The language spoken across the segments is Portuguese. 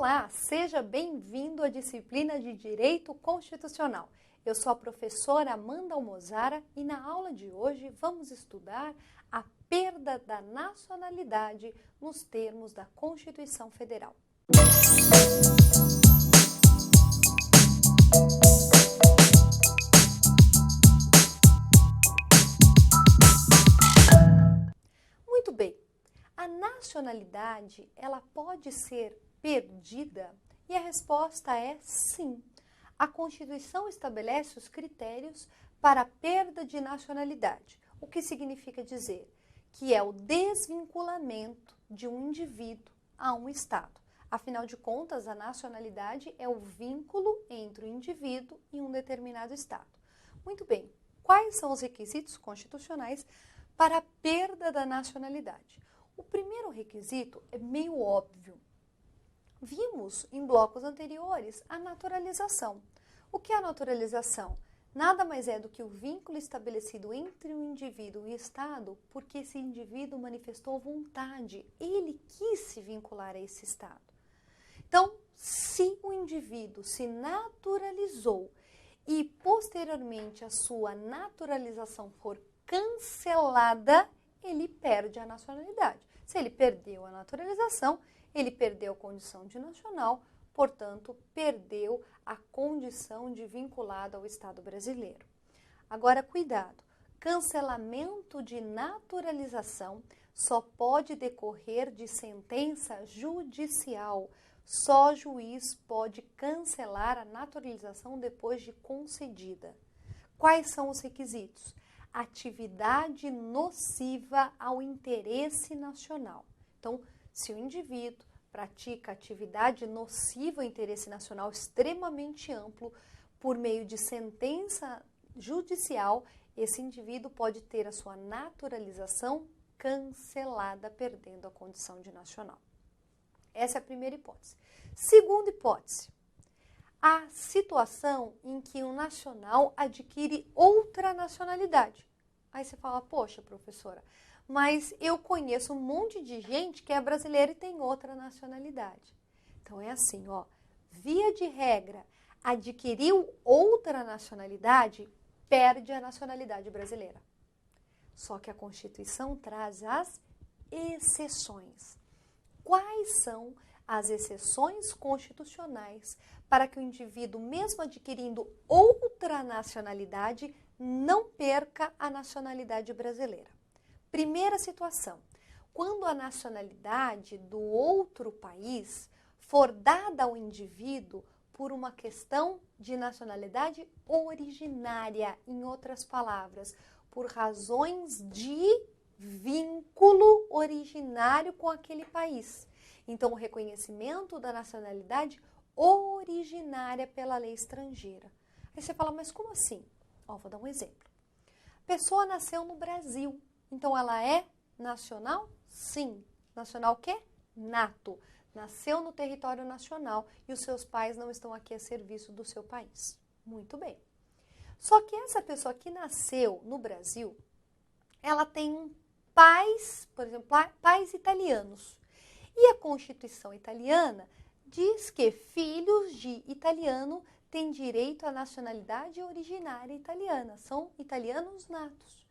Olá, seja bem-vindo à disciplina de Direito Constitucional. Eu sou a professora Amanda Almozara e na aula de hoje vamos estudar a perda da nacionalidade nos termos da Constituição Federal. Muito bem, a nacionalidade ela pode ser perdida? E a resposta é sim. A Constituição estabelece os critérios para a perda de nacionalidade, o que significa dizer que é o desvinculamento de um indivíduo a um Estado. Afinal de contas, a nacionalidade é o vínculo entre o indivíduo e um determinado Estado. Muito bem, quais são os requisitos constitucionais para a perda da nacionalidade? O primeiro requisito é meio óbvio. Vimos em blocos anteriores a naturalização. O que é a naturalização? Nada mais é do que o vínculo estabelecido entre o indivíduo e o Estado, porque esse indivíduo manifestou vontade, ele quis se vincular a esse Estado. Então, se o indivíduo se naturalizou e posteriormente a sua naturalização for cancelada, ele perde a nacionalidade. Se ele perdeu a naturalização, ele perdeu a condição de nacional, portanto, perdeu a condição de vinculado ao Estado brasileiro. Agora, cuidado, cancelamento de naturalização só pode decorrer de sentença judicial. Só juiz pode cancelar a naturalização depois de concedida. Quais são os requisitos? Atividade nociva ao interesse nacional. Então, se o indivíduo pratica atividade nociva ao interesse nacional extremamente amplo, por meio de sentença judicial, esse indivíduo pode ter a sua naturalização cancelada, perdendo a condição de nacional. Essa é a primeira hipótese. Segunda hipótese, a situação em que um nacional adquire outra nacionalidade. Aí você fala, poxa, professora, mas eu conheço um monte de gente que é brasileira e tem outra nacionalidade. Então é assim, ó, via de regra, adquiriu outra nacionalidade, perde a nacionalidade brasileira. Só que a Constituição traz as exceções. Quais são as exceções constitucionais para que o indivíduo, mesmo adquirindo outra nacionalidade, não perca a nacionalidade brasileira? Primeira situação, quando a nacionalidade do outro país for dada ao indivíduo por uma questão de nacionalidade originária, em outras palavras, por razões de vínculo originário com aquele país. Então, o reconhecimento da nacionalidade originária pela lei estrangeira. Aí você fala, mas como assim? Ó, vou dar um exemplo. A pessoa nasceu no Brasil. Então, ela é nacional? Sim. Nacional o quê? Nato. Nasceu no território nacional e os seus pais não estão aqui a serviço do seu país. Muito bem. Só que essa pessoa que nasceu no Brasil, ela tem pais, por exemplo, pais italianos. E a Constituição italiana diz que filhos de italiano têm direito à nacionalidade originária italiana. São italianos natos.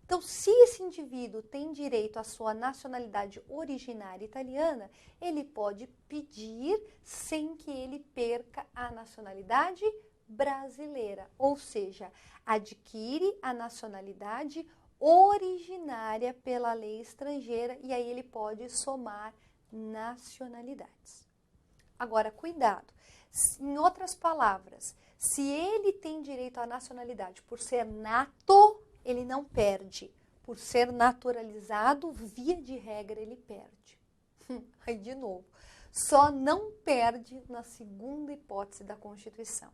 Então, se esse indivíduo tem direito à sua nacionalidade originária italiana, ele pode pedir sem que ele perca a nacionalidade brasileira, ou seja, adquire a nacionalidade originária pela lei estrangeira e aí ele pode somar nacionalidades. Agora, cuidado, em outras palavras, se ele tem direito à nacionalidade por ser nato, ele não perde. Por ser naturalizado, via de regra, ele perde. Aí, de novo, só não perde na segunda hipótese da Constituição.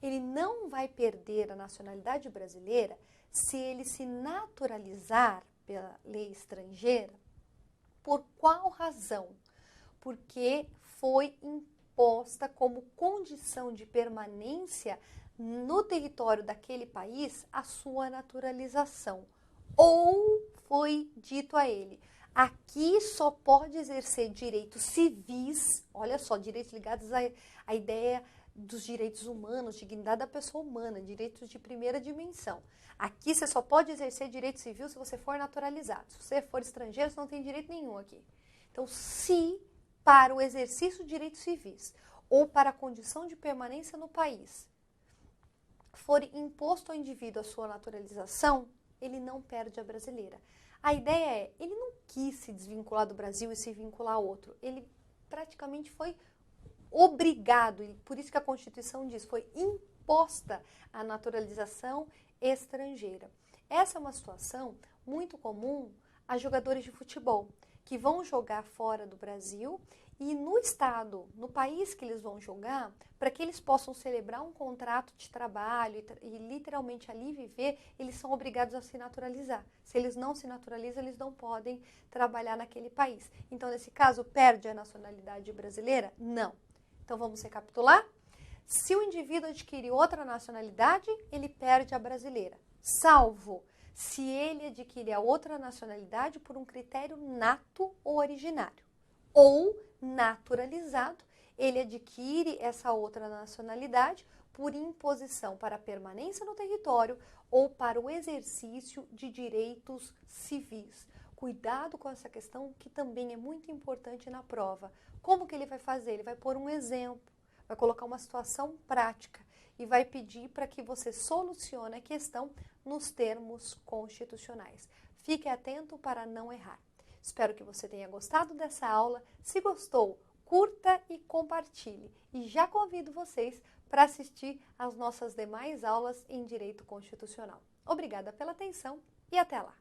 Ele não vai perder a nacionalidade brasileira se ele se naturalizar pela lei estrangeira. Por qual razão? Porque foi imposta como condição de permanência no território daquele país a sua naturalização. Ou foi dito a ele, Aqui só pode exercer direitos civis, olha só, direitos ligados à ideia dos direitos humanos, dignidade da pessoa humana, direitos de primeira dimensão. Aqui você só pode exercer direito civil se você for naturalizado. Se você for estrangeiro, você não tem direito nenhum aqui. Então, se para o exercício de direitos civis ou para a condição de permanência no país for imposto ao indivíduo a sua naturalização, ele não perde a brasileira. A ideia é, ele não quis se desvincular do Brasil e se vincular a outro. Ele praticamente foi obrigado, e por isso que a Constituição diz, foi imposta a naturalização estrangeira. Essa é uma situação muito comum a jogadores de futebol, que vão jogar fora do Brasil e no estado, no país que eles vão jogar, para que eles possam celebrar um contrato de trabalho e literalmente ali viver, eles são obrigados a se naturalizar. Se eles não se naturalizam, eles não podem trabalhar naquele país. Então, nesse caso, perde a nacionalidade brasileira? Não. Então, vamos recapitular? Se o indivíduo adquire outra nacionalidade, ele perde a brasileira, salvo se ele adquire a outra nacionalidade por um critério nato ou originário. Ou naturalizado, ele adquire essa outra nacionalidade por imposição para a permanência no território ou para o exercício de direitos civis. Cuidado com essa questão que também é muito importante na prova. Como que ele vai fazer? Ele vai pôr um exemplo, vai colocar uma situação prática e vai pedir para que você solucione a questão nos termos constitucionais. Fique atento para não errar. Espero que você tenha gostado dessa aula. Se gostou, curta e compartilhe. E já convido vocês para assistir às nossas demais aulas em Direito Constitucional. Obrigada pela atenção e até lá!